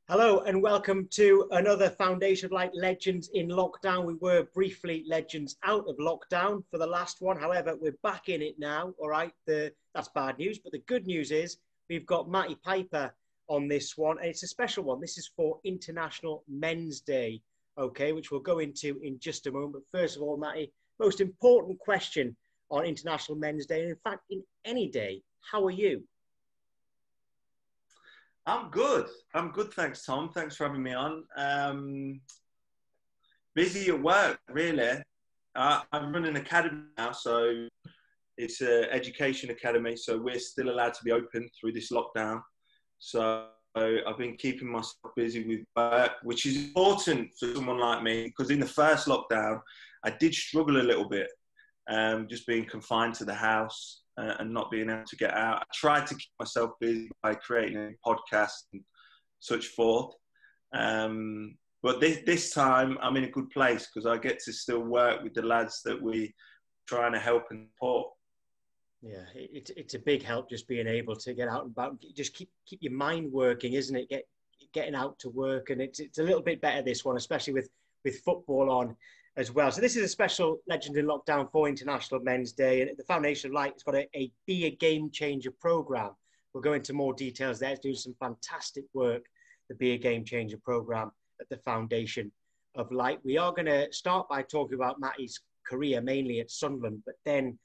Hello and welcome to another Foundation of Light Legends in Lockdown. We were briefly legends out of lockdown for the last one. However, we're back in it now. All right, that's bad news. But the good news is we've got Matty Piper on this one. And it's a special one. This is for International Men's Day, okay, which we'll go into in just a moment. But first of all, Matty, most important question on International Men's Day, and in fact, in any day, how are you? I'm good. I'm good, thanks, Tom. Thanks for having me on. Busy at work, really. I'm running an academy now, so it's an education academy, so we're still allowed to be open through this lockdown. So I've been keeping myself busy with work, which is important for someone like me, because in the first lockdown, I did struggle a little bit, just being confined to the house. And not being able to get out. I tried to keep myself busy by creating a podcast and such forth. But this time I'm in a good place because I get to still work with the lads that we're trying to help and support. Yeah, it's a big help just being able to get out and about. Just keep your mind working, isn't it? Getting out to work, and it's a little bit better this one, especially with football on as well. So this is a special Legend in Lockdown for International Men's Day, and the Foundation of Light has got a Be a Game Changer program. We'll go into more details there. It's doing some fantastic work, the Be a Game Changer program at the Foundation of Light. We are going to start by talking about Matty's career, mainly at Sunderland, but then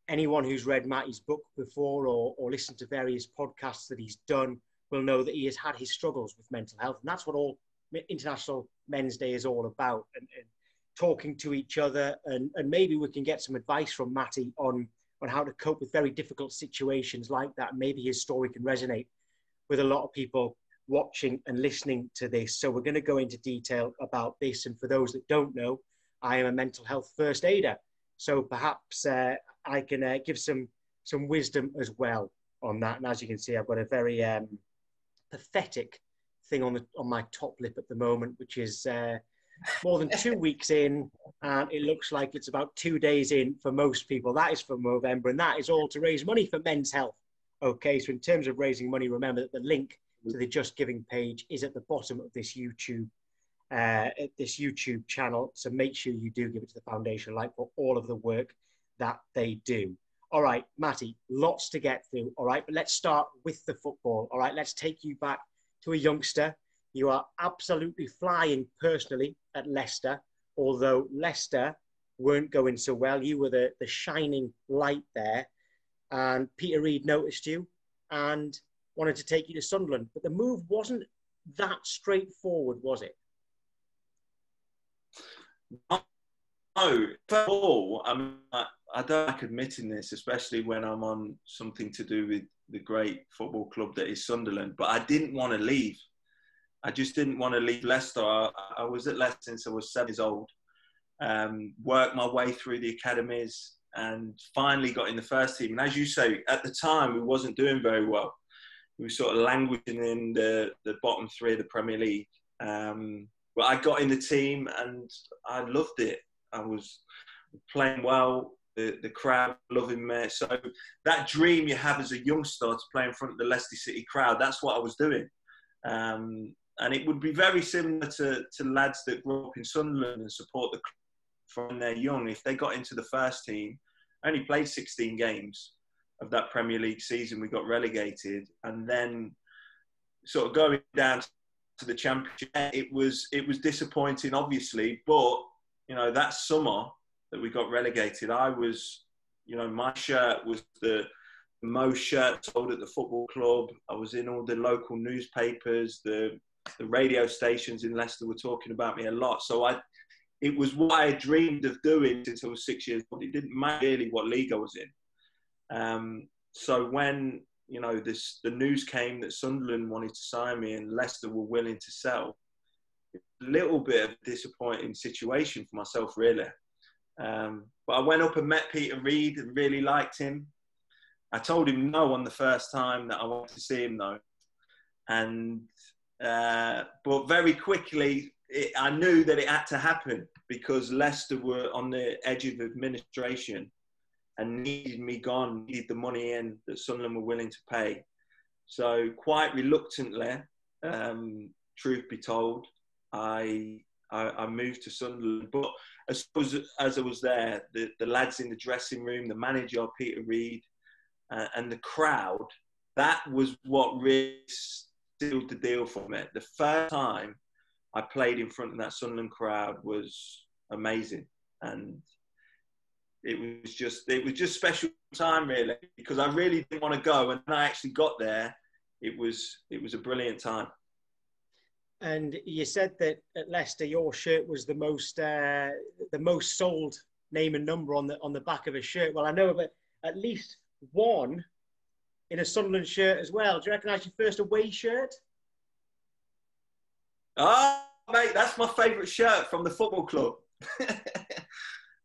anyone who's read Matty's book before or listened to various podcasts that he's done will know that he has had his struggles with mental health, and that's what all International Men's Day is all about. And talking to each other, and maybe we can get some advice from Matty on how to cope with very difficult situations like that. Maybe his story can resonate with a lot of people watching and listening to this. So we're going to go into detail about this. And for those that don't know, I am a mental health first aider. So perhaps I can give some wisdom as well on that. And as you can see, I've got a very pathetic thing on my top lip at the moment, which is more than 2 weeks in, and it looks like it's about 2 days in for most people. That is for November, and that is all to raise money for men's health. Okay, so in terms of raising money, remember that the link to the Just Giving page is at the bottom of this YouTube channel. So make sure you do give it to the Foundation Light for all of the work that they do. All right, Matty, lots to get through. All right, but let's start with the football. All right, let's take you back to a youngster. You are absolutely flying personally at Leicester, although Leicester weren't going so well. You were the shining light there, and Peter Reid noticed you and wanted to take you to Sunderland. But the move wasn't that straightforward, was it? No. First of all, I don't like admitting this, especially when I'm on something to do with the great football club that is Sunderland, but I didn't want to leave. I just didn't want to leave Leicester. I was at Leicester since I was 7 years old. Worked my way through the academies and finally got in the first team. And as you say, at the time, we wasn't doing very well. We were sort of languishing in the bottom 3 of the Premier League. But I got in the team and I loved it. I was playing well. The crowd loving me. So that dream you have as a youngster to play in front of the Leicester City crowd, that's what I was doing. And it would be very similar to lads that grew up in Sunderland and support the club from they're young. If they got into the first team, I only played 16 games of that Premier League season. We got relegated, and then sort of going down to the Championship, it was disappointing, obviously. But you know, that summer that we got relegated, I was, you know, my shirt was the most shirts sold at the football club. I was in all the local newspapers. The radio stations in Leicester were talking about me a lot. So it was what I dreamed of doing since I was 6 years old. It didn't matter really what league I was in. So when, you know, the news came that Sunderland wanted to sign me and Leicester were willing to sell, it was a little bit of a disappointing situation for myself, really. But I went up and met Peter Reid and really liked him. I told him no on the first time that I wanted to see him though. And but very quickly, I knew that it had to happen because Leicester were on the edge of administration and needed me gone, needed the money in that Sunderland were willing to pay. So quite reluctantly, truth be told, I moved to Sunderland. But as I was there, the lads in the dressing room, the manager, Peter Reid, and the crowd, that was what really sealed the deal for me. The first time I played in front of that Sunderland crowd was amazing. And it was just special time, really, because I really didn't want to go. And when I actually got there, it was a brilliant time. And you said that at Leicester, your shirt was the most sold name and number on the back of a shirt. Well, I know of at least one in a Sunderland shirt as well. Do you recognise your first away shirt? Oh, mate, that's my favourite shirt from the football club.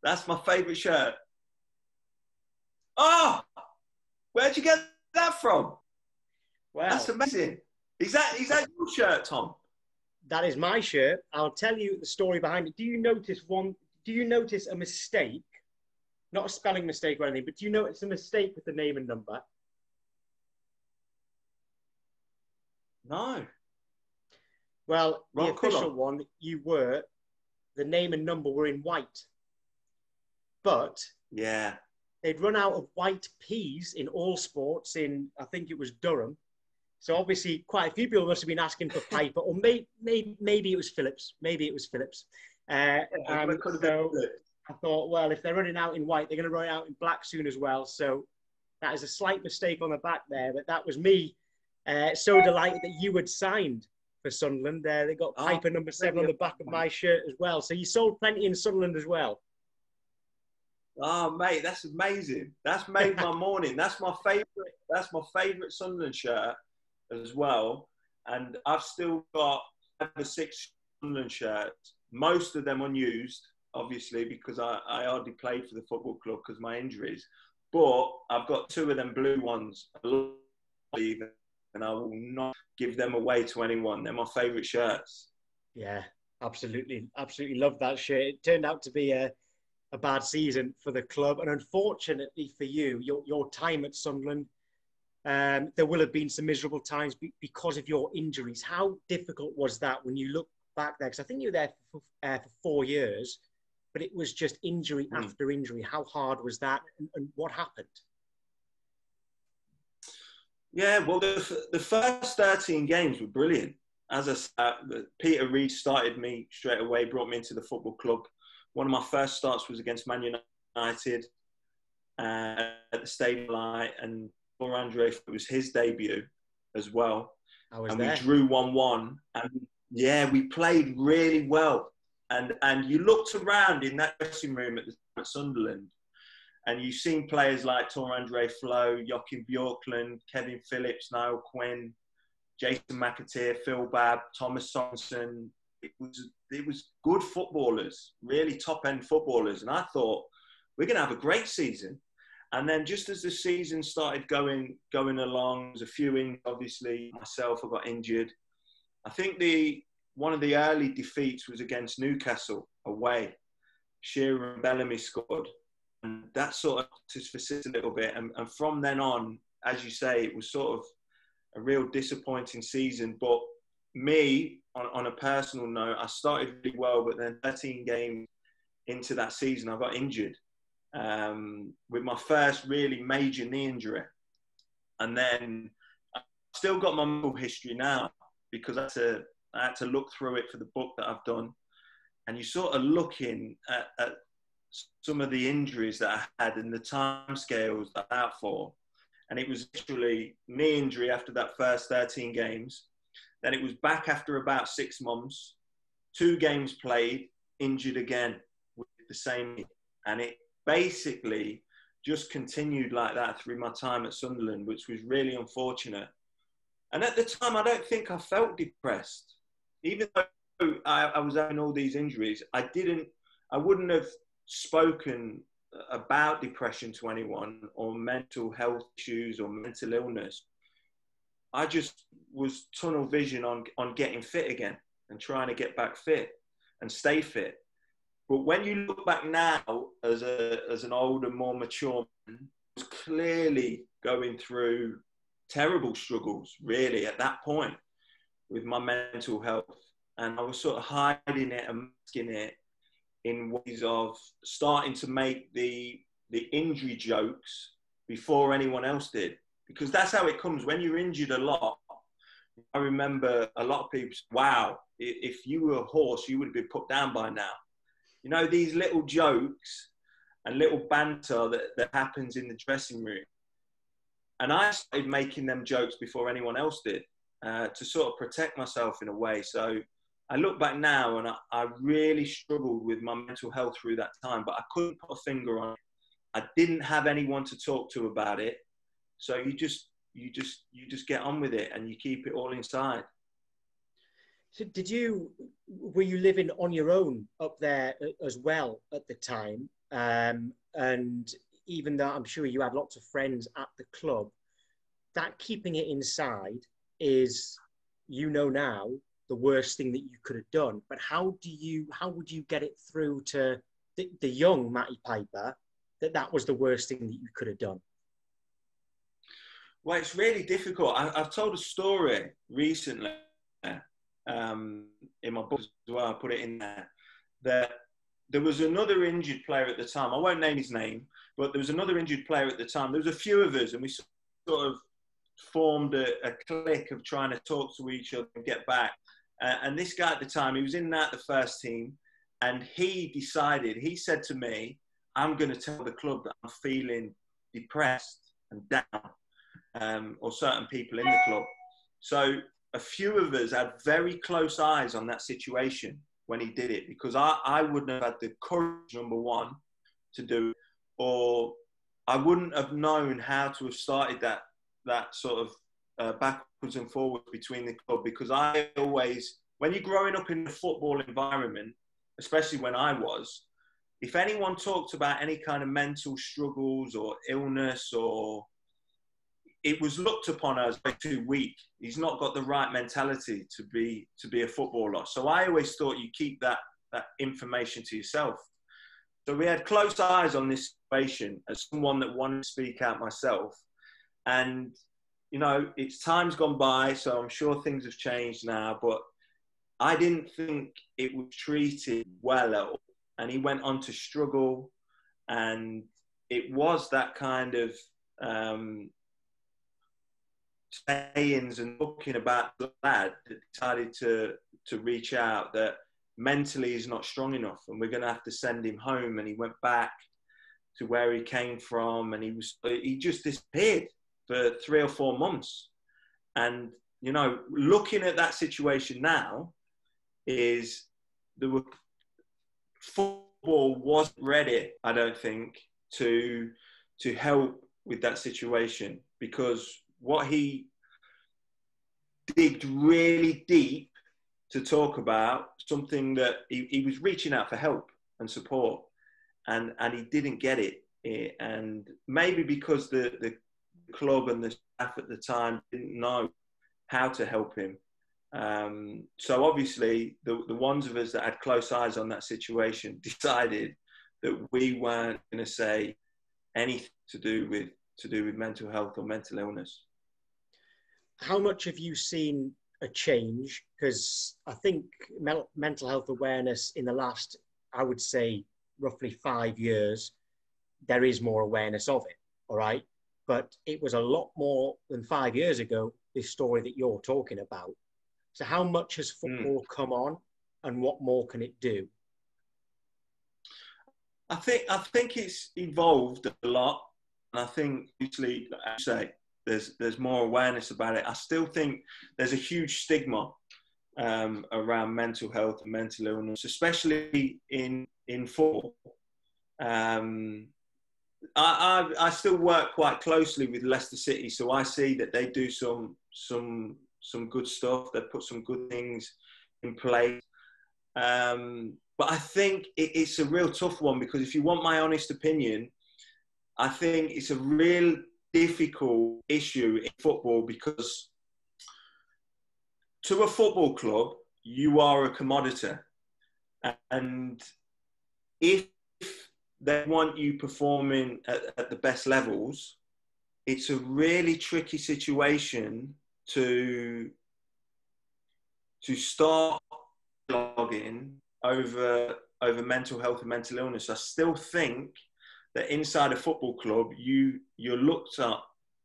That's my favourite shirt. Oh, where'd you get that from? Well, that's amazing. Is that your shirt, Tom? That is my shirt. I'll tell you the story behind it. Do you notice a mistake? Not a spelling mistake or anything, but do you notice a mistake with the name and number? No. Well, Wrong the official colour. one, the name and number were in white. But yeah, they'd run out of white peas in all sports in, I think it was Durham. So obviously quite a few people must have been asking for Piper, or maybe it was Phillips. Maybe it was Phillips. So I thought, well, if they're running out in white, they're going to run out in black soon as well. So that is a slight mistake on the back there, but that was me so delighted that you had signed for Sunderland. They got Piper number 7 on the back of my shirt as well. So you sold plenty in Sunderland as well. Oh, mate, that's amazing. That's made my morning. That's my favourite Sunderland shirt as well. And I've still got 5 or 6 Sunderland shirts, most of them unused, obviously, because I hardly played for the football club because of my injuries. But I've got 2 of them blue ones, and I will not give them away to anyone. They're my favourite shirts. Yeah, absolutely. Absolutely love that shirt. It turned out to be a bad season for the club. And unfortunately for you, your time at Sunderland, there will have been some miserable times because of your injuries. How difficult was that when you look back there? Because I think you were there for 4 years, but it was just injury after injury. How hard was that, and what happened? Yeah, well, the first 13 games were brilliant. As I said, Peter Reid started me straight away, brought me into the football club. One of my first starts was against Man United at the Stadium Light, and Tor Andre, it was his debut as well. We drew 1-1, and yeah, we played really well. And you looked around in that dressing room at Sunderland, and you've seen players like Tor Andre Flo, Joachim Bjorklund, Kevin Phillips, Niall Quinn, Jason McAteer, Phil Babb, Thomas Sorensen. It was good footballers, really top-end footballers. And I thought, we're going to have a great season. And then just as the season started going along, there's a few injuries, obviously. Myself, I got injured. I think one of the early defeats was against Newcastle away. Shearer and Bellamy scored. And that sort of just persisted a little bit. And from then on, as you say, it was sort of a real disappointing season. But me, on a personal note, I started really well, but then 13 games into that season, I got injured with my first really major knee injury. And then I still got my medical history now because I had to look through it for the book that I've done. And you're sort of looking at some of the injuries that I had and the timescales that I'm out for. And it was literally knee injury after that first 13 games. Then it was back after about 6 months, 2 games played, injured again with the same knee. And it basically just continued like that through my time at Sunderland, which was really unfortunate. And at the time, I don't think I felt depressed. Even though I was having all these injuries, I wouldn't have spoken about depression to anyone or mental health issues or mental illness. I just was tunnel vision on getting fit again and trying to get back fit and stay fit. But when you look back now as an older, more mature man, I was clearly going through terrible struggles, really, at that point. with my mental health, and I was sort of hiding it and masking it in ways of starting to make the injury jokes before anyone else did, because that's how it comes when you're injured a lot. I remember a lot of people say, wow, if you were a horse, you would have been put down by now. You know, these little jokes and little banter that happens in the dressing room. And I started making them jokes before anyone else did, to sort of protect myself in a way. So I look back now and I really struggled with my mental health through that time, but I couldn't put a finger on it. I didn't have anyone to talk to about it. So you just get on with it and you keep it all inside. So were you living on your own up there as well at the time? And even though I'm sure you had lots of friends at the club, that keeping it inside is, you know now, the worst thing that you could have done. But how would you get it through to the young Matty Piper that was the worst thing that you could have done? Well, it's really difficult. I've told a story recently in my book as well. I put it in there, that there was another injured player at the time. I won't name his name, but there was another injured player at the time. There was a few of us, and we sort of formed a clique of trying to talk to each other and get back. And this guy at the time, he was in the first team, and he said to me, I'm going to tell the club that I'm feeling depressed and down, or certain people in the club. So a few of us had very close eyes on that situation when he did it, because I wouldn't have had the courage, number one, to do it, or I wouldn't have known how to have started that sort of backwards and forwards between the club, because I always, when you're growing up in the football environment, especially when I was, if anyone talked about any kind of mental struggles or illness, or it was looked upon as too weak. He's not got the right mentality to be a footballer. So I always thought you keep that information to yourself. So we had close eyes on this situation as someone that wanted to speak out myself. And, you know, it's time's gone by, so I'm sure things have changed now, but I didn't think it was treated well at all. And he went on to struggle. And it was that kind of sayings and talking about the lad that decided to reach out, that mentally he's not strong enough and we're going to have to send him home. And he went back to where he came from, and he just disappeared for 3 or 4 months. And, you know, looking at that situation now, football wasn't ready, I don't think, to help with that situation, because what he digged really deep to talk about, something that he was reaching out for help and support, and he didn't get it. And maybe because the club and the staff at the time didn't know how to help him. So obviously the ones of us that had close eyes on that situation decided that we weren't going to say anything to do with mental health or mental illness. How much have you seen a change? Because I think mental health awareness in the last, I would say, roughly 5 years, there is more awareness of it, all right? But it was a lot more than 5 years ago, this story that you're talking about. So how much has football come on, and what more can it do? I think it's evolved a lot. And I think, usually, like I say, there's more awareness about it. I still think there's a huge stigma around mental health and mental illness, especially in football. I still work quite closely with Leicester City, so I see that they do some good stuff. They put some good things in place. But I think it's a real tough one, because if you want my honest opinion, I think it's a real difficult issue in football, because to a football club, you are a commodity. And if they want you performing at the best levels, it's a really tricky situation to to start dialoguing over mental health and mental illness. I still think that inside a football club, you're looked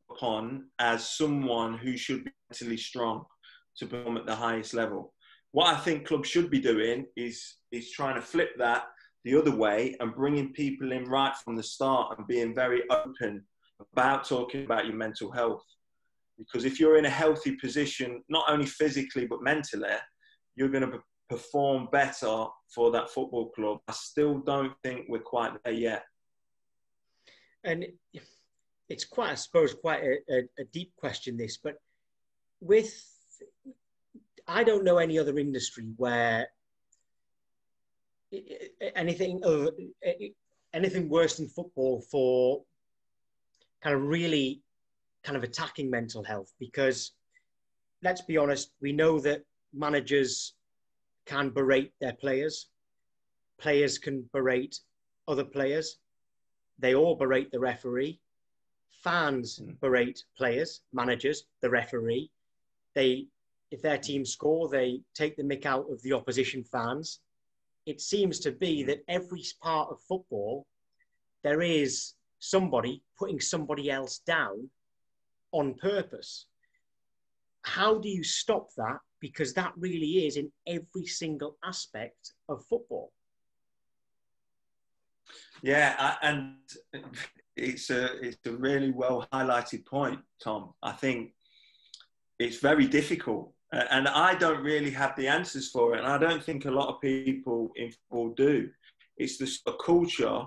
upon as someone who should be mentally strong to perform at the highest level. What I think clubs should be doing is trying to flip that the other way and bringing people in right from the start and being very open about talking about your mental health. Because if you're in a healthy position, not only physically but mentally, you're going to perform better for that football club. I still don't think we're quite there yet. And it's quite, I suppose, quite a deep question, this, but I don't know any other industry where anything worse than football for kind of really kind of attacking mental health, because let's be honest, we know that managers can berate their players. Players can berate other players. They all berate the referee. Fans berate players, managers, the referee. If their team score, they take the mick out of the opposition fans. It seems to be that every part of football, there is somebody putting somebody else down on purpose. How do you stop that? Because that really is in every single aspect of football. Yeah, and it's a really well highlighted point, Tom. I think it's very difficult, and I don't really have the answers for it, and I don't think a lot of people in football do. It's a culture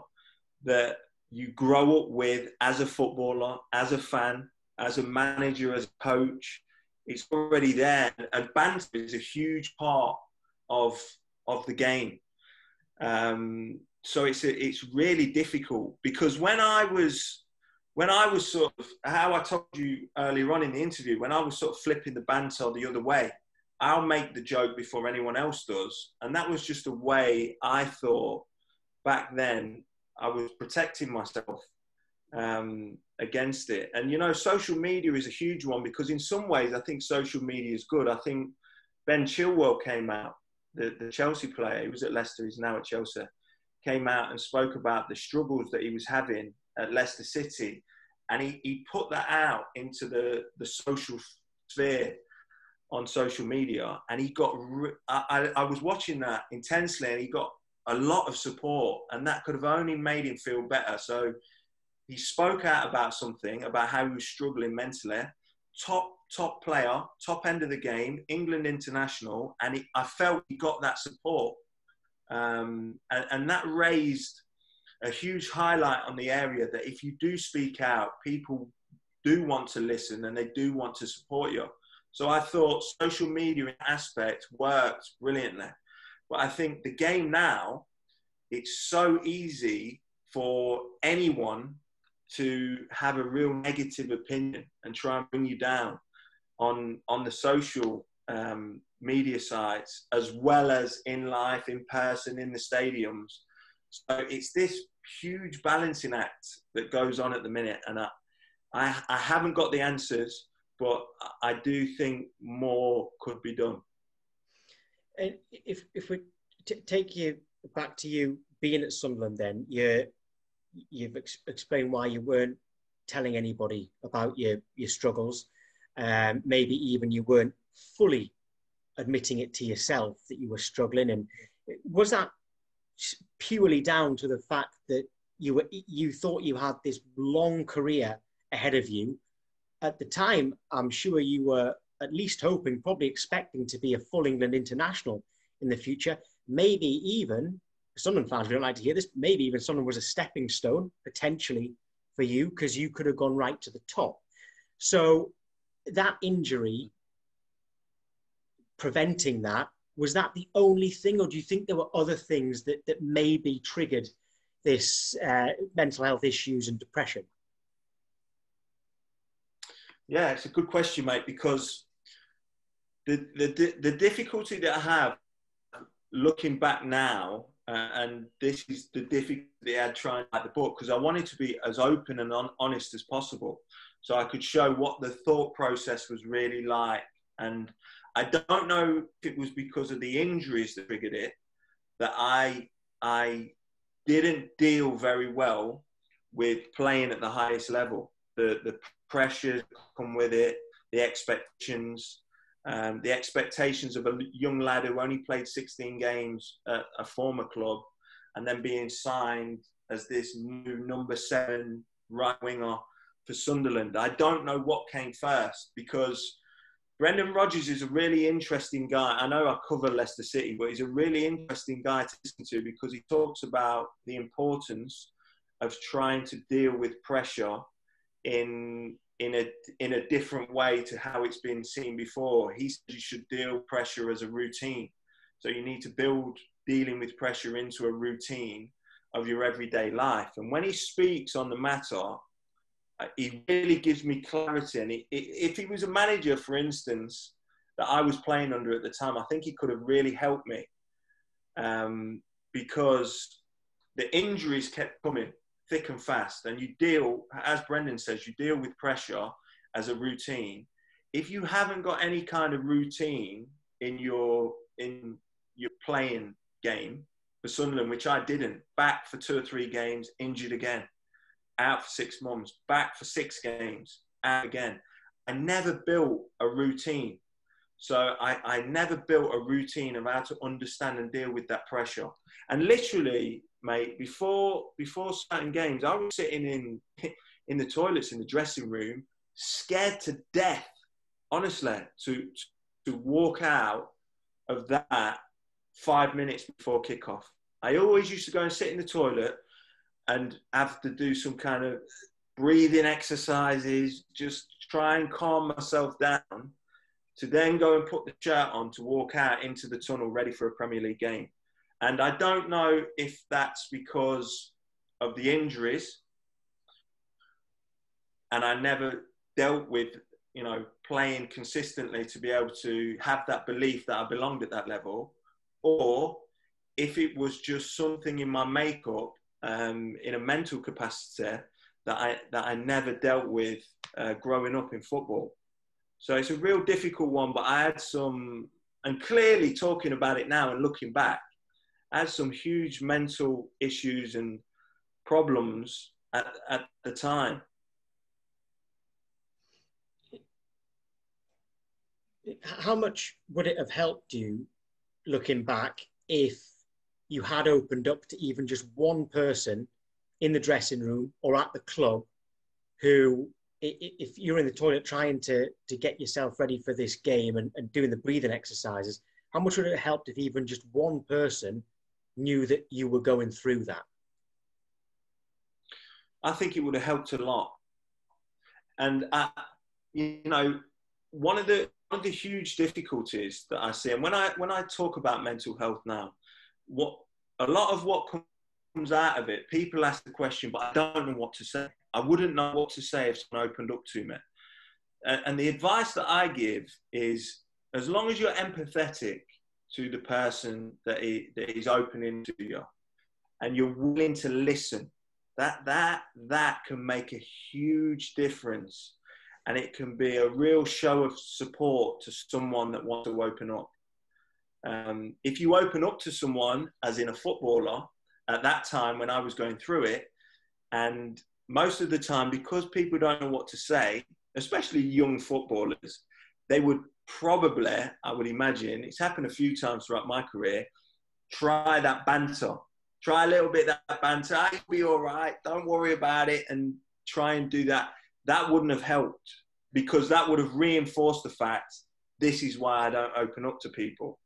that you grow up with as a footballer, as a fan, as a manager, as a coach. It's already there, and banter is a huge part of the game. So it's really difficult, because when I was sort of, how I told you earlier on in the interview, when I was sort of flipping the banter the other way, I'll make the joke before anyone else does. And that was just a way I thought back then I was protecting myself against it. And, you know, social media is a huge one, because in some ways I think social media is good. I think Ben Chilwell came out, the Chelsea player, he was at Leicester, he's now at Chelsea, came out and spoke about the struggles that he was having at Leicester City. And he put that out into the social sphere on social media. And he got, I was watching that intensely, and he got a lot of support, and that could have only made him feel better. So he spoke out about something, about how he was struggling mentally. Top player, top end of the game, England international, and I felt he got that support. And that raised a huge highlight on the area, that if you do speak out, people do want to listen and they do want to support you. So I thought social media in aspect worked brilliantly. But I think the game now, it's so easy for anyone to have a real negative opinion and try and bring you down on the social media sites, as well as in life, in person, in the stadiums. So it's this huge balancing act that goes on at the minute, and I haven't got the answers, but I do think more could be done. And if we take you back to you being at Sunderland, then you've explained why you weren't telling anybody about your struggles. Maybe even you weren't fully admitting it to yourself that you were struggling. And was that purely down to the fact that you thought you had this long career ahead of you? At the time, I'm sure you were at least hoping, probably expecting to be a full England international in the future. Maybe even, Sunderland fans, we don't like to hear this, maybe even Sunderland was a stepping stone potentially for you, because you could have gone right to the top. So that injury, preventing that, was that the only thing, or do you think there were other things that maybe triggered this mental health issues and depression? Yeah, it's a good question, mate, because the difficulty that I have looking back now, and this is the difficulty I had trying to write the book, because I wanted to be as open and honest as possible, so I could show what the thought process was really like And I don't know if it was because of the injuries that triggered it, that I didn't deal very well with playing at the highest level. The pressures come with it, the expectations of a young lad who only played 16 games at a former club and then being signed as this new number 7 right winger for Sunderland. I don't know what came first, because Brendan Rodgers is a really interesting guy. I know I cover Leicester City, but he's a really interesting guy to listen to, because he talks about the importance of trying to deal with pressure in a different way to how it's been seen before. He says you should deal with pressure as a routine. So you need to build dealing with pressure into a routine of your everyday life. And when he speaks on the matter, he really gives me clarity. And if he was a manager, for instance, that I was playing under at the time, I think he could have really helped me, because the injuries kept coming thick and fast. And you deal, as Brendan says, you deal with pressure as a routine. If you haven't got any kind of routine in your playing game for Sunderland, which I didn't, back for 2 or 3 games, injured again, out for 6 months, back for 6 games, out again. I never built a routine. So I never built a routine of how to understand and deal with that pressure. And literally, mate, before certain games, I was sitting in the toilets in the dressing room, scared to death, honestly, to walk out of that 5 minutes before kickoff. I always used to go and sit in the toilet and have to do some kind of breathing exercises, just try and calm myself down, to then go and put the shirt on to walk out into the tunnel ready for a Premier League game. And I don't know if that's because of the injuries, and I never dealt with, playing consistently to be able to have that belief that I belonged at that level, or if it was just something in my makeup, in a mental capacity, that I never dealt with growing up in football. So it's a real difficult one, but I had some, and clearly talking about it now and looking back, I had some huge mental issues and problems at the time. How much would it have helped you, looking back, if you had opened up to even just one person in the dressing room or at the club who, if you're in the toilet trying to get yourself ready for this game and doing the breathing exercises, how much would it have helped if even just one person knew that you were going through that? I think it would have helped a lot. And, one of the huge difficulties that I see, and when I talk about mental health now, a lot of what comes out of it, people ask the question, but I don't know what to say. I wouldn't know what to say if someone opened up to me. And the advice that I give is, as long as you're empathetic to the person that is opening to you, and you're willing to listen, that can make a huge difference. And it can be a real show of support to someone that wants to open up. If you open up to someone, as in a footballer, at that time when I was going through it, and most of the time, because people don't know what to say, especially young footballers, they would probably, I would imagine, it's happened a few times throughout my career, try that banter. Try a little bit of that banter. I'll be all right. Don't worry about it. And try and do that. That wouldn't have helped, because that would have reinforced the fact, this is why I don't open up to people.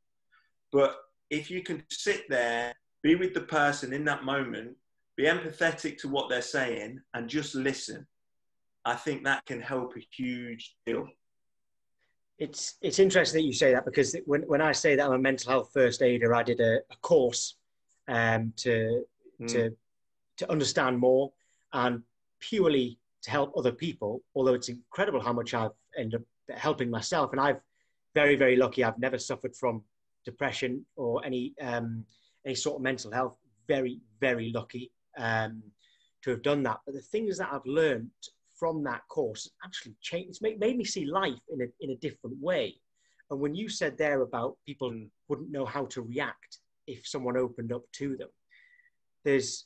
But if you can sit there, be with the person in that moment, be empathetic to what they're saying, and just listen, I think that can help a huge deal. It's interesting that you say that, because when I say that I'm a mental health first aider, I did a course to understand more, and purely to help other people, although it's incredible how much I've ended up helping myself. And I've very, very lucky. I've never suffered from depression or any sort of mental health. Very, very lucky to have done that. But the things that I've learned from that course actually changed. It's made me see life in a different way. And when you said there about people wouldn't know how to react if someone opened up to them, there's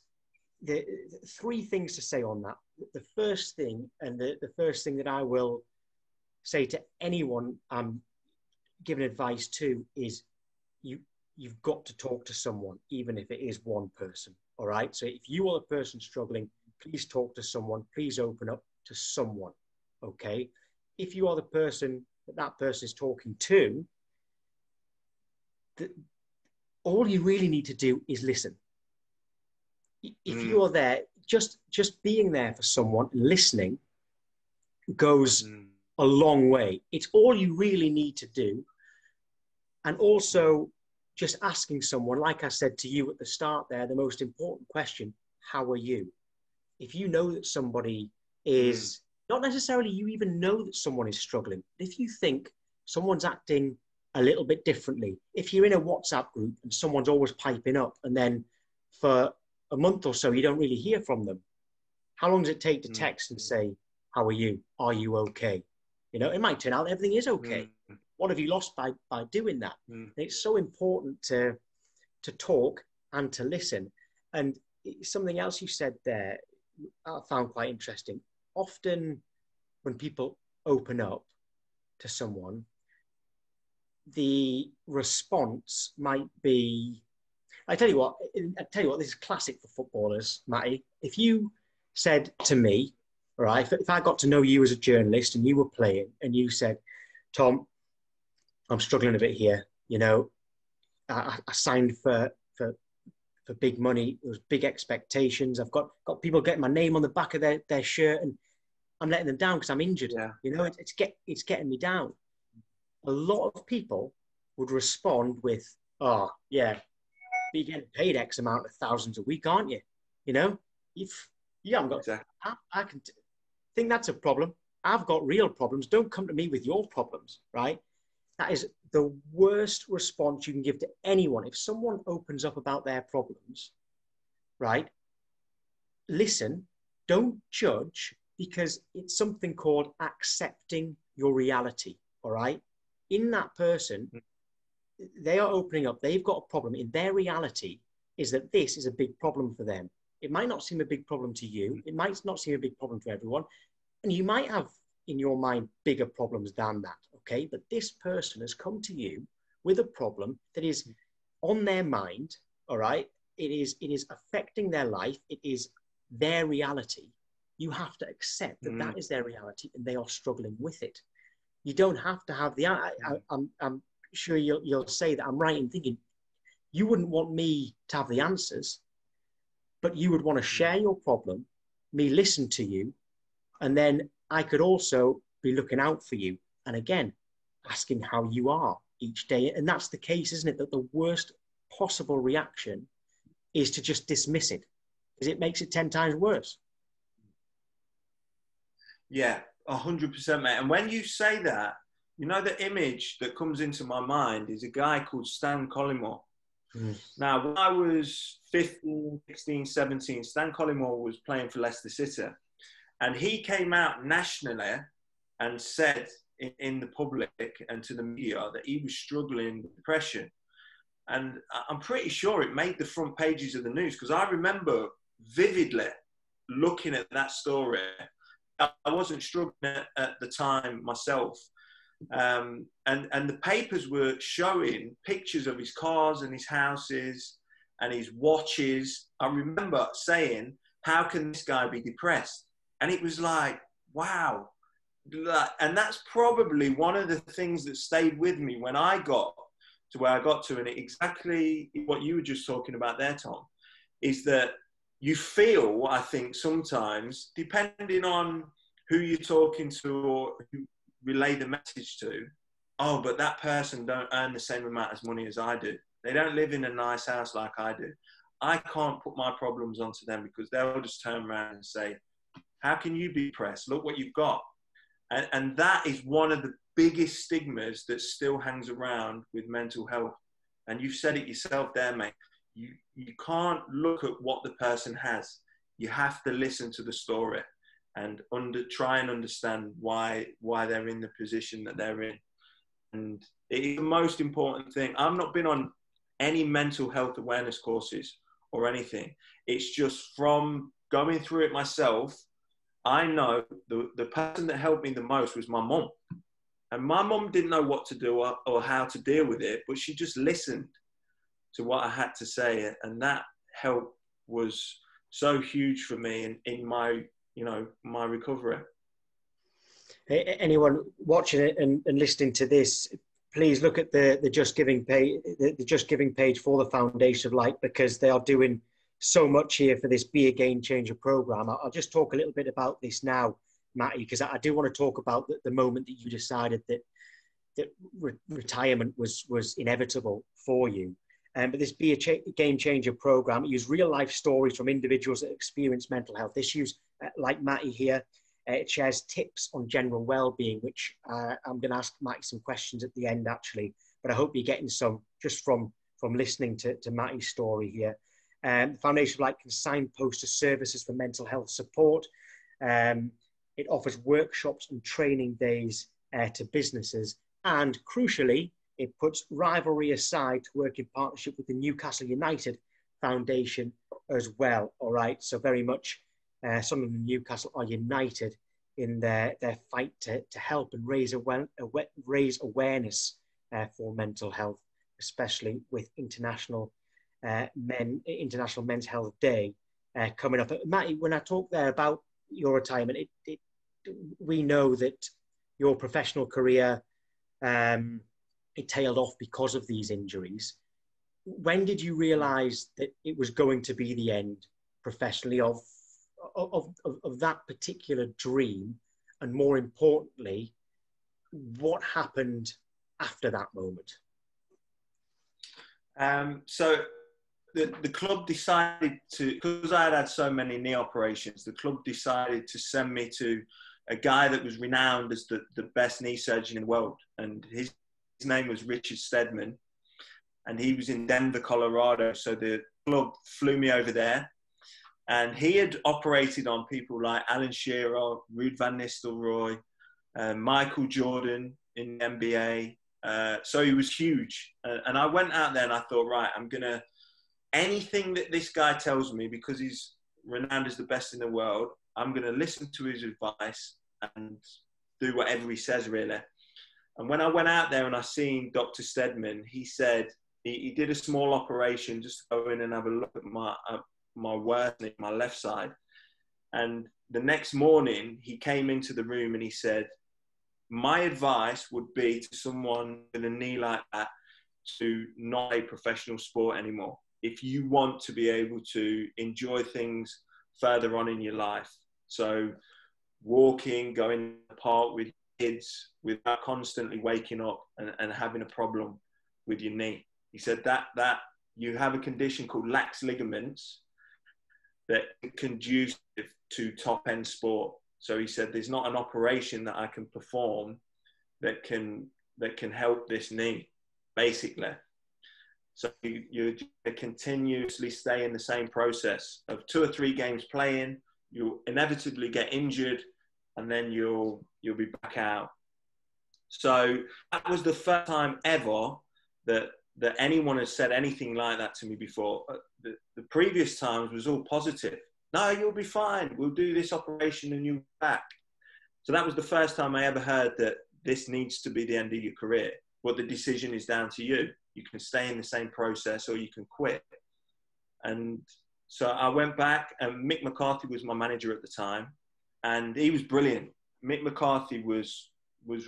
the three things to say on that. The first thing, and the first thing that I will say to anyone I'm giving advice to, is you've got to talk to someone, even if it is one person. All right. So if you are the person struggling, please talk to someone. Please open up to someone. Okay. If you are the person that person is talking to, all you really need to do is listen. If you are there, just being there for someone, listening, goes a long way. It's all you really need to do. And also just asking someone, like I said to you at the start there, the most important question, how are you? If you know that somebody is, not necessarily you even know that someone is struggling, but if you think someone's acting a little bit differently, if you're in a WhatsApp group and someone's always piping up and then for a month or so you don't really hear from them, how long does it take to text and say, how are you? Are you okay? You know, it might turn out everything is okay. What have you lost by doing that? And it's so important to talk and to listen. And something else you said there I found quite interesting. Often when people open up to someone, the response might be, I tell you what, this is classic for footballers, Matty. If you said to me, right, if I got to know you as a journalist and you were playing and you said, Tom, I'm struggling a bit here. You know, I signed for big money. There was big expectations. I've got people getting my name on the back of their shirt and I'm letting them down because I'm injured. Yeah. You know, it's getting me down. A lot of people would respond with, oh, yeah, but you're getting paid X amount of thousands a week, aren't you? You know, you haven't got, exactly. I can think that's a problem. I've got real problems. Don't come to me with your problems, right? That is the worst response you can give to anyone. If someone opens up about their problems, right, listen, don't judge, because it's something called accepting your reality, all right? In that person, they are opening up, they've got a problem. In their reality is that this is a big problem for them. It might not seem a big problem to you. It might not seem a big problem to everyone. And you might have in your mind bigger problems than that, okay? But this person has come to you with a problem that is on their mind, all right? It is affecting their life. It is their reality. You have to accept that that is their reality and they are struggling with it. You don't have to have the, I'm sure you'll say that I'm right in thinking you wouldn't want me to have the answers, but you would want to share your problem, me listen to you, and then I could also be looking out for you. And again, asking how you are each day. And that's the case, isn't it? That the worst possible reaction is to just dismiss it, because it makes it 10 times worse. Yeah, 100%, mate. And when you say that, you know, the image that comes into my mind is a guy called Stan Collymore. Now, when I was 15, 16, 17, Stan Collymore was playing for Leicester City. And he came out nationally and said in the public and to the media that he was struggling with depression. And I'm pretty sure it made the front pages of the news, because I remember vividly looking at that story. I wasn't struggling at the time myself. And the papers were showing pictures of his cars and his houses and his watches. I remember saying, how can this guy be depressed? And it was like, wow. And that's probably one of the things that stayed with me when I got to where I got to. And exactly what you were just talking about there, Tom, is that you feel, I think sometimes, depending on who you're talking to or who you relay the message to, oh, but that person don't earn the same amount of money as I do. They don't live in a nice house like I do. I can't put my problems onto them, because they'll just turn around and say, how can you be depressed? Look what you've got. And that is one of the biggest stigmas that still hangs around with mental health. And you've said it yourself there, mate. You can't look at what the person has. You have to listen to the story and try and understand why they're in the position that they're in. And it is the most important thing. I've not been on any mental health awareness courses or anything. It's just from going through it myself. I know the person that helped me the most was my mum. And my mum didn't know what to do or how to deal with it, but she just listened to what I had to say. And that help was so huge for me in my, my recovery. Anyone watching it and listening to this, please look at the Just Giving page, the Just Giving page for the Foundation of Light, because they are doing so much here for this Be a Game Changer program. I'll just talk a little bit about this now, Matty, because I do want to talk about the moment that you decided that retirement was inevitable for you. But this Be a Game Changer program uses real life stories from individuals that experience mental health issues, like Matty here. It shares tips on general well-being, which I'm going to ask Matty some questions at the end, actually. But I hope you're getting some just from listening to Matty's story here. The Foundation of Light can signpost to services for mental health support. It offers workshops and training days to businesses. And crucially, it puts rivalry aside to work in partnership with the Newcastle United Foundation as well. All right, so very much Sunderland and Newcastle are united in their fight to help and raise awareness for mental health, especially with International Men's Health Day coming up. Matty, when I talk there about your retirement, we know that your professional career it tailed off because of these injuries. When did you realise that it was going to be the end professionally of that particular dream? And more importantly, what happened after that moment? So the club decided to, because I had so many knee operations, the club decided to send me to a guy that was renowned as the best knee surgeon in the world. And his name was Richard Stedman. And he was in Denver, Colorado. So the club flew me over there. And he had operated on people like Alan Shearer, Ruud van Nistelrooy, Michael Jordan in the NBA. So he was huge. And I went out there and I thought, right, anything that this guy tells me, because he's renowned as the best in the world, I'm going to listen to his advice and do whatever he says, really. And when I went out there and I seen Dr. Stedman, he said, he did a small operation just to go in and have a look at my worst knee, my left side. And the next morning he came into the room and he said, my advice would be to someone with a knee like that to not play professional sport anymore. If you want to be able to enjoy things further on in your life. So walking, going to the park with kids without constantly waking up and having a problem with your knee. He said that you have a condition called lax ligaments that is conducive to top end sport. So he said, there's not an operation that I can perform that can help this knee, basically. So you continuously stay in the same process of 2 or 3 games playing, you'll inevitably get injured, and then you'll be back out. So that was the first time ever that anyone has said anything like that to me before. The previous times was all positive. No, you'll be fine. We'll do this operation and you'll be back. So that was the first time I ever heard that this needs to be the end of your career. But the decision is down to you. You can stay in the same process or you can quit. And so I went back, and Mick McCarthy was my manager at the time, and he was brilliant. Mick McCarthy was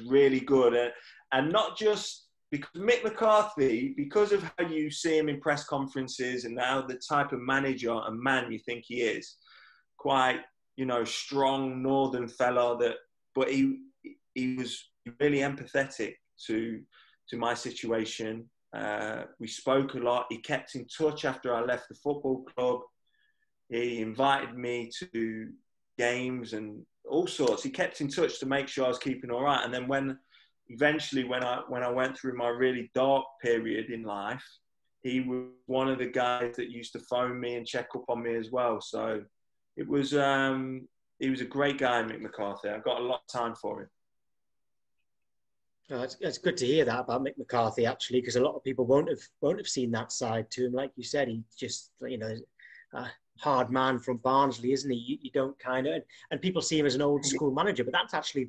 really good. And not just because Mick McCarthy, because of how you see him in press conferences and now the type of manager and man you think he is, quite, strong northern fella, but he was really empathetic to my situation. We spoke a lot. He kept in touch after I left the football club. He invited me to games and all sorts. He kept in touch to make sure I was keeping all right. And then when I went through my really dark period in life, he was one of the guys that used to phone me and check up on me as well. So it was he was a great guy, Mick McCarthy. I've got a lot of time for him. Oh, it's good to hear that about Mick McCarthy, actually, because a lot of people won't have seen that side to him. Like you said, he just, a hard man from Barnsley, isn't he? You don't kind of, and people see him as an old school manager, but that's actually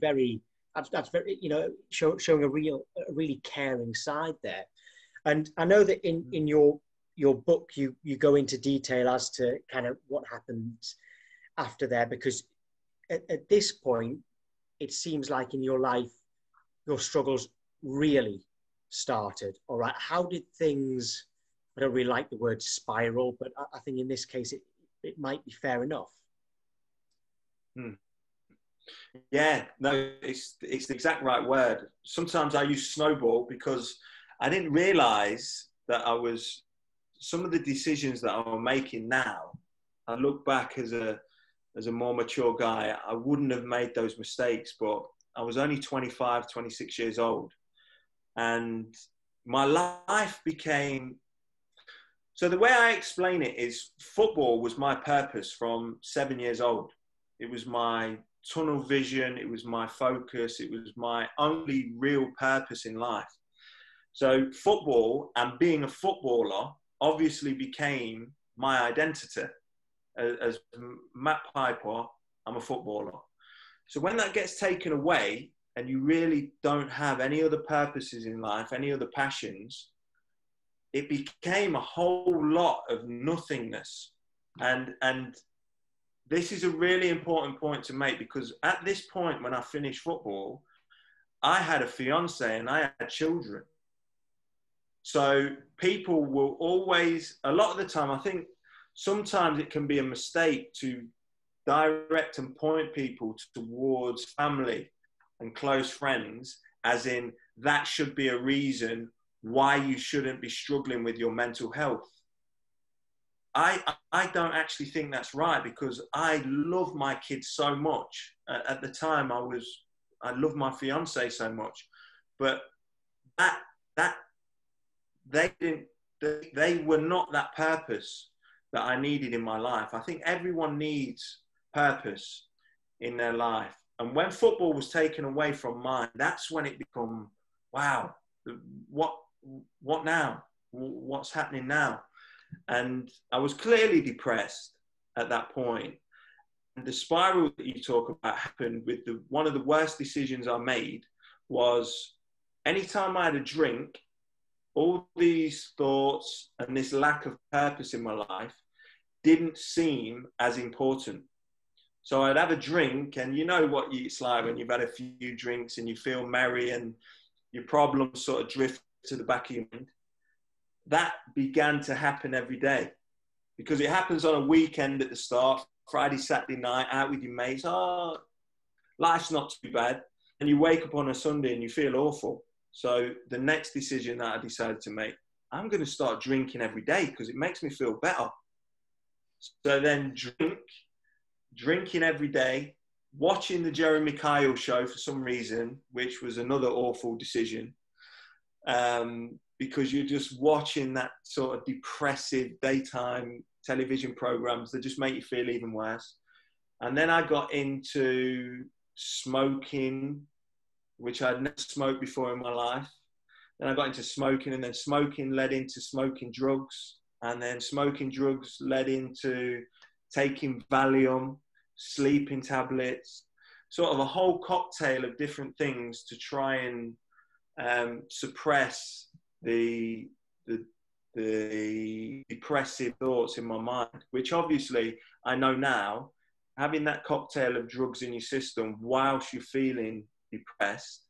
that's very, showing a really caring side there. And I know that in your book, you go into detail as to kind of what happens after there, because at this point, it seems like in your life, your struggles really started. All right. How did things, I don't really like the word spiral, but I think in this case, it might be fair enough. Yeah, no, it's the exact right word. Sometimes I use snowball because I didn't realize that some of the decisions that I'm making now, I look back as a more mature guy, I wouldn't have made those mistakes, but I was only 25, 26 years old. And my life became, so the way I explain it is football was my purpose from 7 years old. It was my tunnel vision. It was my focus. It was my only real purpose in life. So football and being a footballer obviously became my identity. As Matt Piper, I'm a footballer. So when that gets taken away and you really don't have any other purposes in life, any other passions, it became a whole lot of nothingness. And this is a really important point to make, because at this point when I finished football, I had a fiance and I had children. So people will always, a lot of the time, I think sometimes it can be a mistake to direct and point people towards family and close friends, as in that should be a reason why you shouldn't be struggling with your mental health. I don't actually think that's right, because I love my kids so much. At the time, I loved my fiance so much, but they were not that purpose that I needed in my life. I think everyone needs purpose in their life. And when football was taken away from mine, that's when it became, wow, what now? What's happening now? And I was clearly depressed at that point. And the spiral that you talk about happened with one of the worst decisions I made was anytime I had a drink, all these thoughts and this lack of purpose in my life didn't seem as important. So I'd have a drink, and you know what it's like when you've had a few drinks and you feel merry and your problems sort of drift to the back of your mind. That began to happen every day, because it happens on a weekend at the start, Friday, Saturday night, out with your mates. Oh, life's not too bad. And you wake up on a Sunday and you feel awful. So the next decision that I decided to make, I'm going to start drinking every day because it makes me feel better. So then drinking every day, watching the Jeremy Kyle show for some reason, which was another awful decision, because you're just watching that sort of depressive daytime television programs that just make you feel even worse. And then I got into smoking, which I'd never smoked before in my life. Then I got into smoking, and then smoking led into smoking drugs. And then smoking drugs led into taking Valium, sleeping tablets, sort of a whole cocktail of different things to try and suppress the depressive thoughts in my mind, which obviously I know now, having that cocktail of drugs in your system whilst you're feeling depressed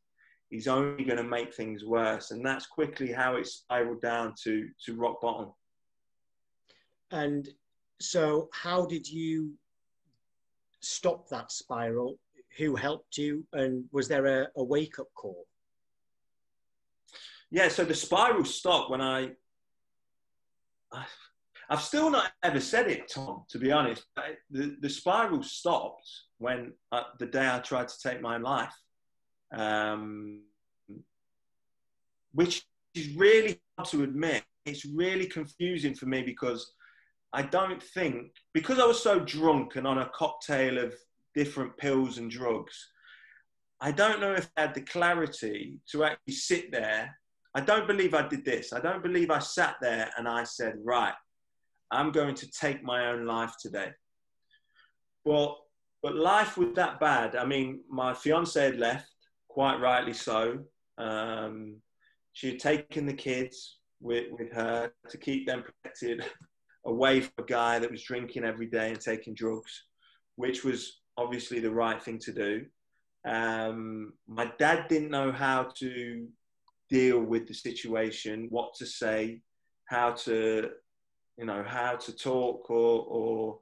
is only going to make things worse. And that's quickly how it spiraled down to rock bottom. And so how did you stop that spiral? Who helped you? And was there a wake-up call? Yeah, so the spiral stopped when I've still not ever said it, Tom, to be honest. The spiral stopped when the day I tried to take my own life, which is really hard to admit. It's really confusing for me, because I don't think, because I was so drunk and on a cocktail of different pills and drugs, I don't know if I had the clarity to actually sit there. I don't believe I did this. I don't believe I sat there and I said, right, I'm going to take my own life today. Well, but life was that bad. I mean, my fiance had left, quite rightly so. She had taken the kids with her to keep them protected away from a guy that was drinking every day and taking drugs, which was obviously the right thing to do. My dad didn't know how to deal with the situation, what to say, how to talk or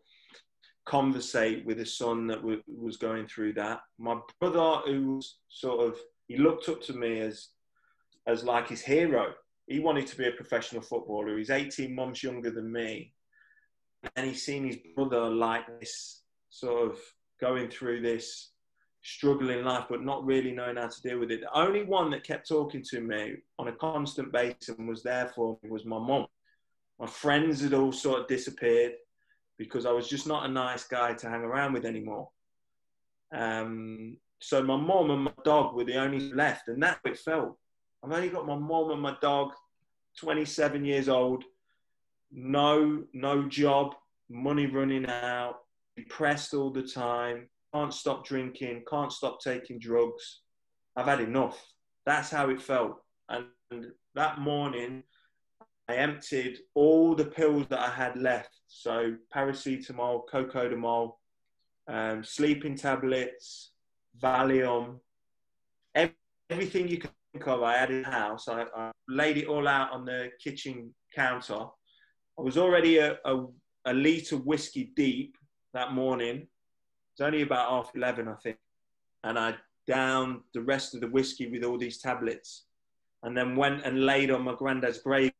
conversate with a son that was going through that. My brother, who was he looked up to me as like his hero. He wanted to be a professional footballer. He's 18 months younger than me. And he's seen his brother like this, sort of going through this struggling life, but not really knowing how to deal with it. The only one that kept talking to me on a constant basis and was there for me was my mum. My friends had all sort of disappeared because I was just not a nice guy to hang around with anymore. So my mum and my dog were the only left, and that's how it felt. I've only got my mum and my dog, 27 years old, no job, money running out, depressed all the time, can't stop drinking, can't stop taking drugs. I've had enough. That's how it felt. And that morning, I emptied all the pills that I had left. So paracetamol, cocodamol, sleeping tablets, Valium, everything you can think of I had in the house. I laid it all out on the kitchen counter. I was already a litre whiskey deep that morning. It was only about 11:30, I think. And I downed the rest of the whiskey with all these tablets and then went and laid on my granddad's grave,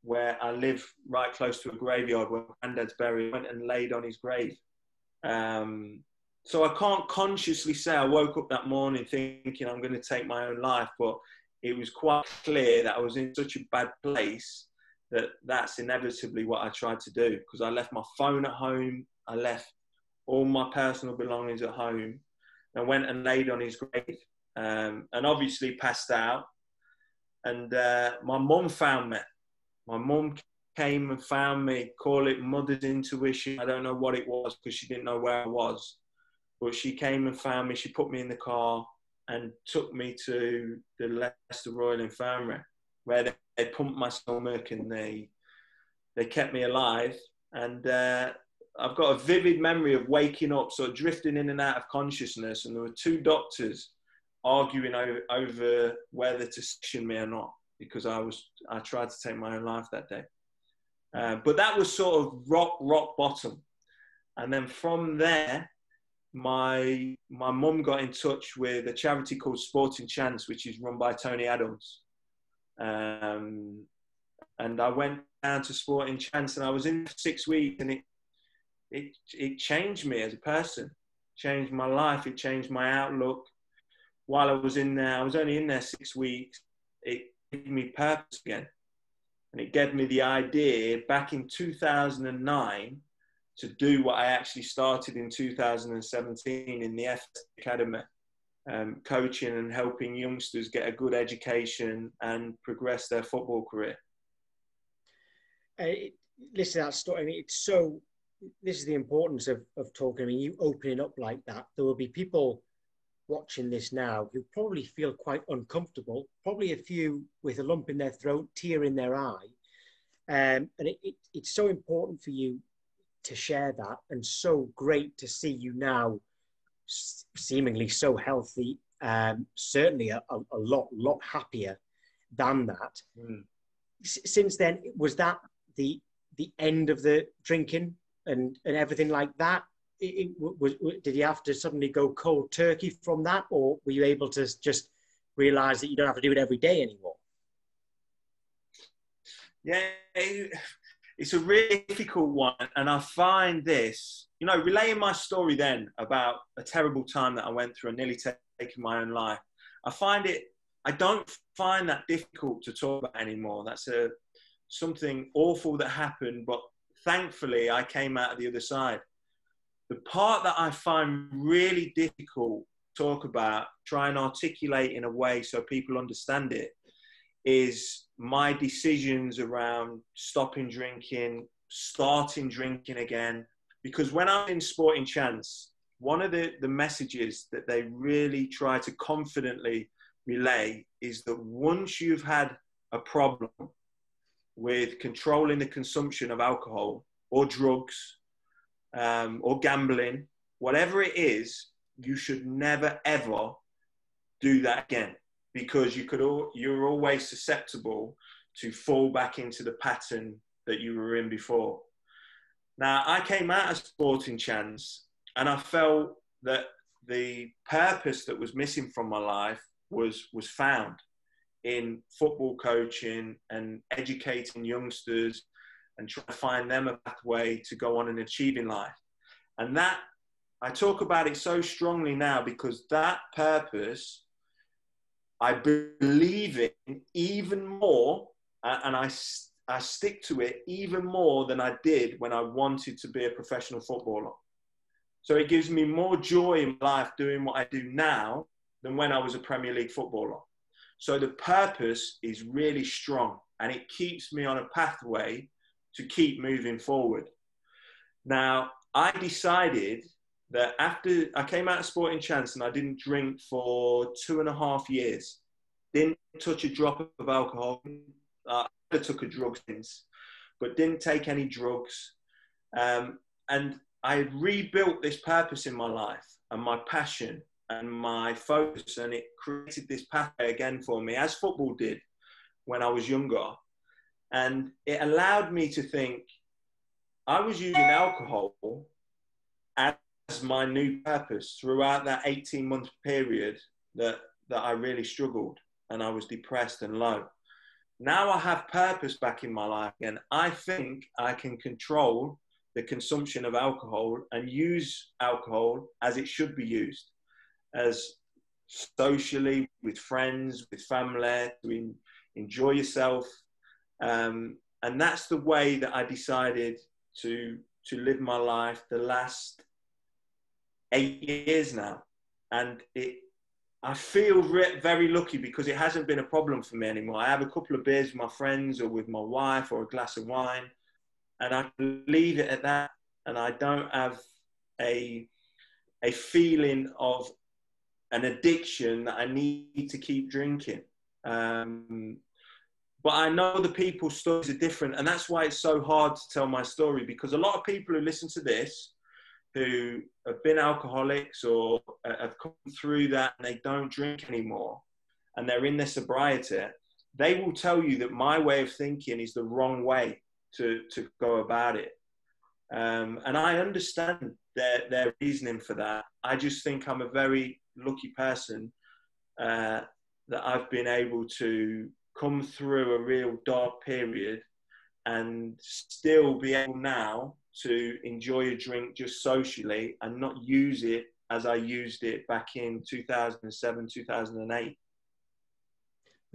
where I live right close to a graveyard where my granddad's buried. Went and laid on his grave. So I can't consciously say I woke up that morning thinking I'm going to take my own life, but it was quite clear that I was in such a bad place that that's inevitably what I tried to do, because I left my phone at home, I left all my personal belongings at home, and went and laid on his grave, and obviously passed out. And my mum found me. My mum came and found me, call it mother's intuition. I don't know what it was because she didn't know where I was. But she came and found me. She put me in the car and took me to the Leicester Royal Infirmary, where they pumped my stomach and they kept me alive. And I've got a vivid memory of waking up, sort of drifting in and out of consciousness. And there were two doctors arguing over whether to section me or not, because I tried to take my own life that day. But that was sort of rock bottom. And then from there, my mum got in touch with a charity called Sporting Chance, which is run by Tony Adams. And I went down to Sporting Chance, and I was in for 6 weeks, and it changed me as a person, changed my life, it changed my outlook. While I was in there, I was only in there 6 weeks, it gave me purpose again. And it gave me the idea back in 2009 to do what I actually started in 2017 in the FS Academy, coaching and helping youngsters get a good education and progress their football career. Listen to that story. I mean, this is the importance of talking. I mean, you opening up like that, there will be people watching this now who probably feel quite uncomfortable, probably a few with a lump in their throat, tear in their eye. And it's so important for you to share that, and so great to see you now seemingly so healthy, certainly a lot happier than that. Since then, was that the end of the drinking and everything like that? Did you have to suddenly go cold turkey from that, or were you able to just realize that you don't have to do it every day anymore? Yeah, it's a really difficult one. And I find this, relaying my story then about a terrible time that I went through and nearly taking my own life, I don't find that difficult to talk about anymore. That's something awful that happened, but thankfully I came out of the other side. The part that I find really difficult talk about, try and articulate in a way so people understand it, is my decisions around stopping drinking, starting drinking again. Because when I'm in Sporting Chance, one of the messages that they really try to confidently relay is that once you've had a problem with controlling the consumption of alcohol or drugs or gambling, whatever it is, you should never, ever do that again, because you're always susceptible to fall back into the pattern that you were in before. Now, I came out of Sporting Chance and I felt that the purpose that was missing from my life was found in football coaching and educating youngsters and trying to find them a pathway to go on and achieve in life. And that, I talk about it so strongly now because that purpose, I believe in even more, and I stick to it even more than I did when I wanted to be a professional footballer. So it gives me more joy in life doing what I do now than when I was a Premier League footballer. So the purpose is really strong and it keeps me on a pathway to keep moving forward. Now, I decided that after I came out of Sporting Chance and I didn't drink for 2.5 years, didn't touch a drop of alcohol, I took a drug since, but didn't take any drugs. And I rebuilt this purpose in my life and my passion and my focus, and it created this pathway again for me, as football did when I was younger. And it allowed me to think I was using alcohol as my new purpose throughout that 18-month period that I really struggled and I was depressed and low. Now I have purpose back in my life and I think I can control the consumption of alcohol and use alcohol as it should be used, as socially, with friends, with family, to enjoy yourself. And that's the way that I decided to live my life the last 8 years now. And I feel very lucky because it hasn't been a problem for me anymore. I have a couple of beers with my friends or with my wife or a glass of wine, and I leave it at that. And I don't have a feeling of an addiction that I need to keep drinking. But I know the people's stories are different, and that's why it's so hard to tell my story, because a lot of people who listen to this, who have been alcoholics or have come through that and they don't drink anymore and they're in their sobriety, they will tell you that my way of thinking is the wrong way to go about it. And I understand their reasoning for that. I just think I'm a very lucky person that I've been able to come through a real dark period and still be able now to enjoy a drink just socially and not use it as I used it back in 2007, 2008.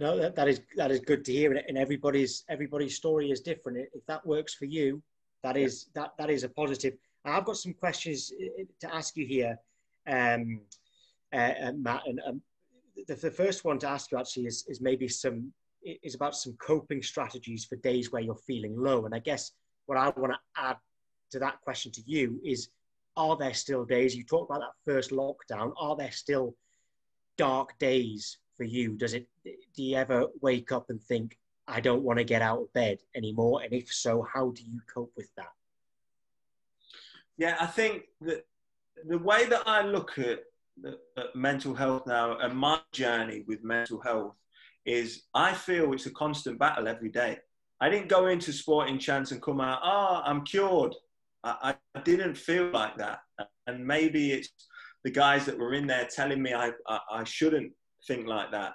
No, that is good to hear, and everybody's story is different. If that works for you, that is a positive. I've got some questions to ask you here, Matt. And the first one to ask you actually is maybe about some coping strategies for days where you're feeling low. And I guess what I want to add to that question to you is: are there still days? You talked about that first lockdown. Are there still dark days for you? Do you ever wake up and think, I don't want to get out of bed anymore? And if so, how do you cope with that? Yeah, I think that the way that I look at mental health now and my journey with mental health is I feel it's a constant battle every day. I didn't go into Sporting Chance and come out, I'm cured. I didn't feel like that. And maybe it's the guys that were in there telling me I shouldn't think like that.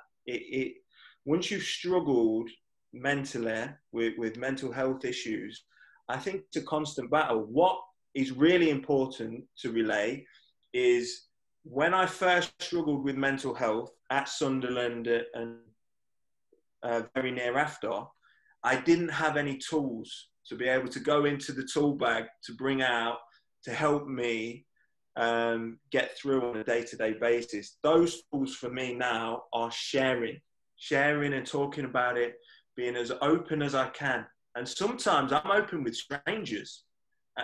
Once you've struggled mentally with mental health issues, I think it's a constant battle. What is really important to relay is when I first struggled with mental health at Sunderland and very near after, I didn't have any tools to be able to go into the tool bag to bring out to help me get through on a day-to-day basis. Those tools for me now are sharing and talking about it, being as open as I can. And sometimes I'm open with strangers,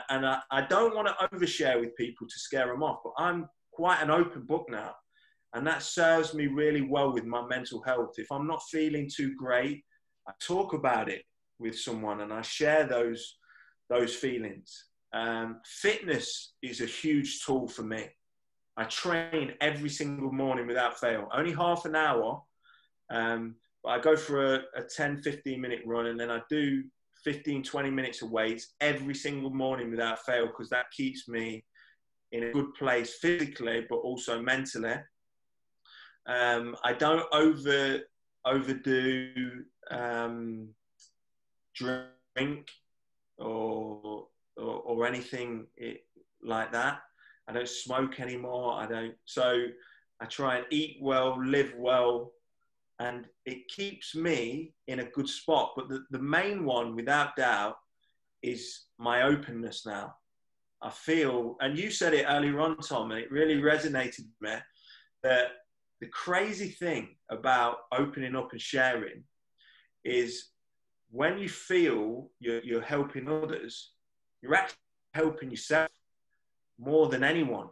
and I don't want to overshare with people to scare them off, but I'm quite an open book now. And that serves me really well with my mental health. If I'm not feeling too great, I talk about it with someone and I share those feelings. Fitness is a huge tool for me. I train every single morning without fail, only half an hour. But I go for a 10, 15-minute run, and then I do 15, 20 minutes of weights every single morning without fail, because that keeps me in a good place physically, but also mentally. I don't overdo drink or anything like that. I don't smoke anymore. So I try and eat well, live well, and it keeps me in a good spot. But the main one, without doubt, is my openness now. I feel, and you said it earlier on, Tom, and it really resonated with me, that the crazy thing about opening up and sharing is when you feel you're helping others, you're actually helping yourself more than anyone.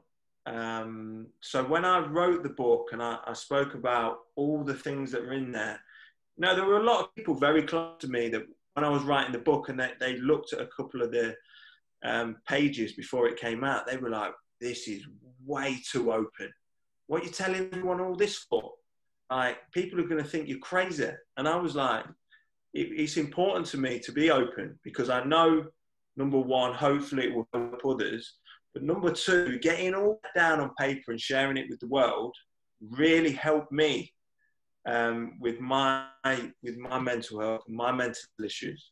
So when I wrote the book and I spoke about all the things that were in there, there were a lot of people very close to me that when I was writing the book and they looked at a couple of the pages before it came out, they were like, this is way too open. What are you telling everyone all this for? Like, people are going to think you're crazy. And I was like, it's important to me to be open, because I know, number one, hopefully it will help others. But number two, getting all that down on paper and sharing it with the world really helped me with my mental health and my mental issues.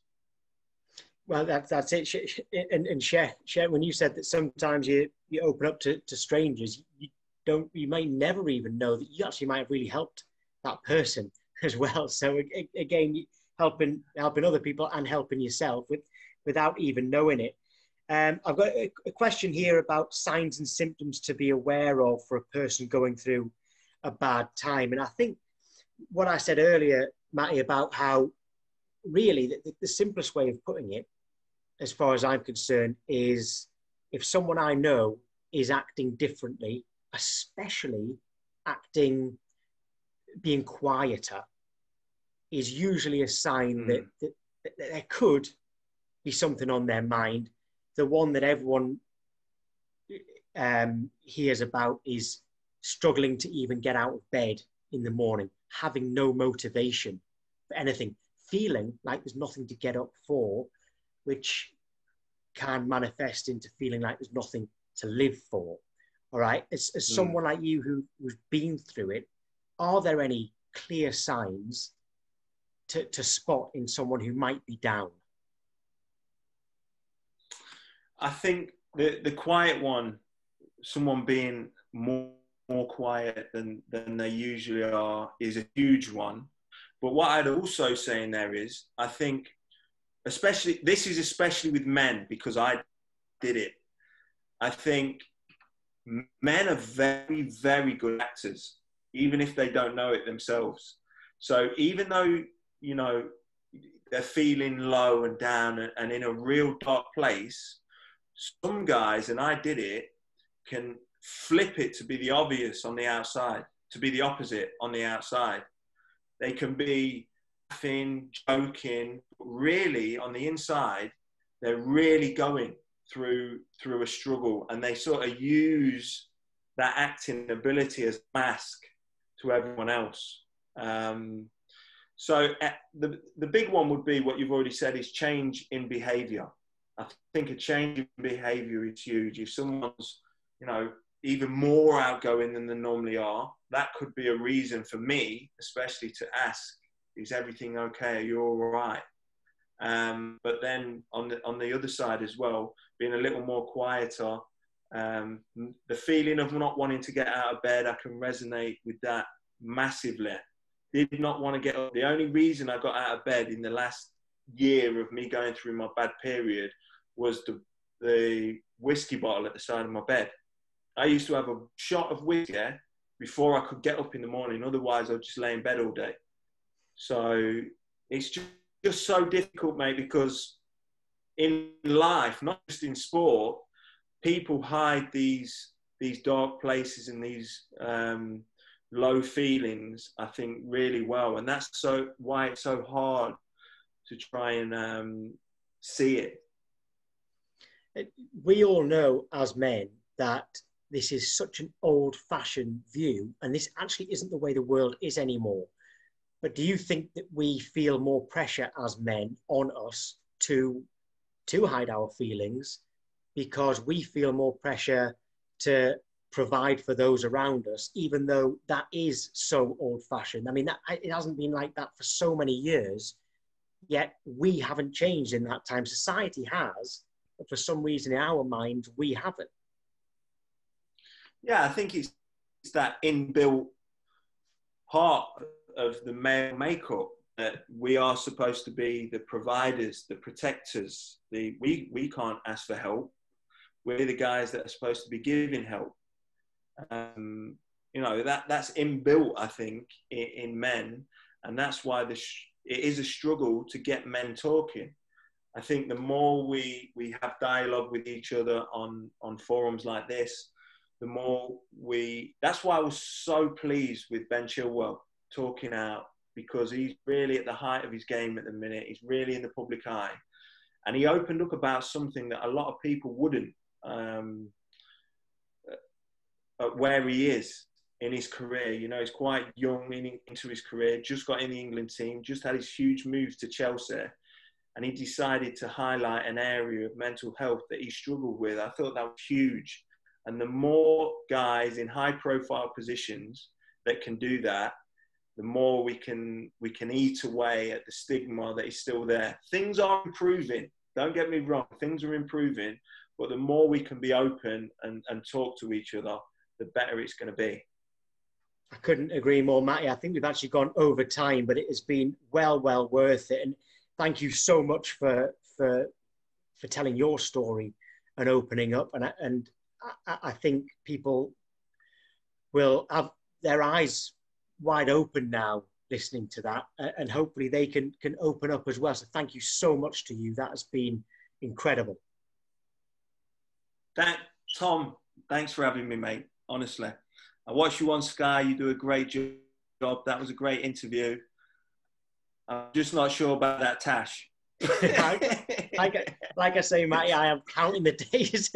Well, that's it. And share. When you said that sometimes you open up to strangers, you might never even know that you actually might have really helped that person as well. So again, helping other people and helping yourself without even knowing it. I've got a question here about signs and symptoms to be aware of for a person going through a bad time. And I think what I said earlier, Matty, about how really the simplest way of putting it, as far as I'm concerned, is if someone I know is acting differently, especially being quieter, is usually a sign that there could be something on their mind. The one that everyone hears about is struggling to even get out of bed in the morning, having no motivation for anything, feeling like there's nothing to get up for, which can manifest into feeling like there's nothing to live for. All right. As someone like you who's been through it, are there any clear signs to spot in someone who might be down? I think the quiet one, someone being more quiet than they usually are, is a huge one. But what I'd also say in there is, I think, especially with men, because I did it. I think men are very, very good actors, even if they don't know it themselves. So even though, they're feeling low and down and in a real dark place, some guys, and I did it, can flip it to be the obvious on the outside, to be the opposite on the outside. They can be laughing, joking, but really on the inside, they're really going through a struggle, and they sort of use that acting ability as a mask to everyone else. So the big one would be what you've already said, is change in behavior. I think a change in behavior is huge. If someone's, even more outgoing than they normally are, that could be a reason for me, especially, to ask, is everything okay? Are you all right? But then on the other side as well, being a little more quieter, the feeling of not wanting to get out of bed, I can resonate with that massively. Did not want to get up. The only reason I got out of bed in the last year of me going through my bad period was the whiskey bottle at the side of my bed. I used to have a shot of whiskey before I could get up in the morning. Otherwise, I'd just lay in bed all day. So it's just so difficult, mate, because in life, not just in sport, people hide these dark places and these low feelings, I think, really well. And that's why it's so hard to try and see it. We all know as men that this is such an old-fashioned view, and this actually isn't the way the world is anymore. But do you think that we feel more pressure as men on us to hide our feelings because we feel more pressure to provide for those around us, even though that is so old-fashioned? I mean, it hasn't been like that for so many years, yet we haven't changed in that time. Society has, but for some reason in our minds, we haven't. Yeah, I think it's that inbuilt part of the male makeup that we are supposed to be the providers, the protectors. We can't ask for help. We're the guys that are supposed to be giving help. You know, that's inbuilt, I think, in men, and that's why it is a struggle to get men talking. I think the more we have dialogue with each other on forums like this, the more that's why I was so pleased with Ben Chilwell talking out, because he's really at the height of his game at the minute. He's really in the public eye. And he opened up about something that a lot of people wouldn't, where he is in his career. You know, he's quite young into his career, just got in the England team, just had his huge move to Chelsea. And he decided to highlight an area of mental health that he struggled with. I thought that was huge. And the more guys in high profile positions that can do that, the more we can eat away at the stigma that is still there. Things are improving. Don't get me wrong. Things are improving. But the more we can be open and talk to each other, the better it's going to be. I couldn't agree more, Matty. I think we've actually gone over time, but it has been well worth it. And thank you so much for telling your story and opening up. And I think people will have their eyes wide open now listening to that, and hopefully they can open up as well. So thank you so much to you. That has been incredible. Tom, thanks for having me, mate. Honestly, I watch you on Sky. You do a great job. That was a great interview. I'm just not sure about that Tash. like I say, Matty, I am counting the days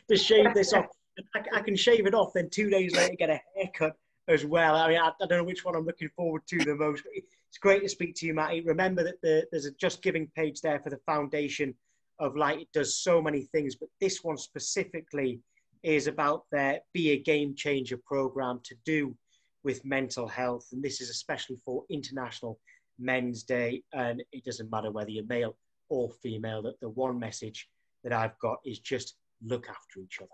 to shave this off. I can shave it off, then 2 days later get a haircut as well. I mean, I don't know which one I'm looking forward to the most. It's great to speak to you, Matty. Remember that there's a Just Giving page there for the Foundation of Light. It does so many things, but this one specifically is about their Be a Game Changer program to do with mental health. And this is especially for International Men's Day. And it doesn't matter whether you're male or female, that the one message that I've got is just look after each other.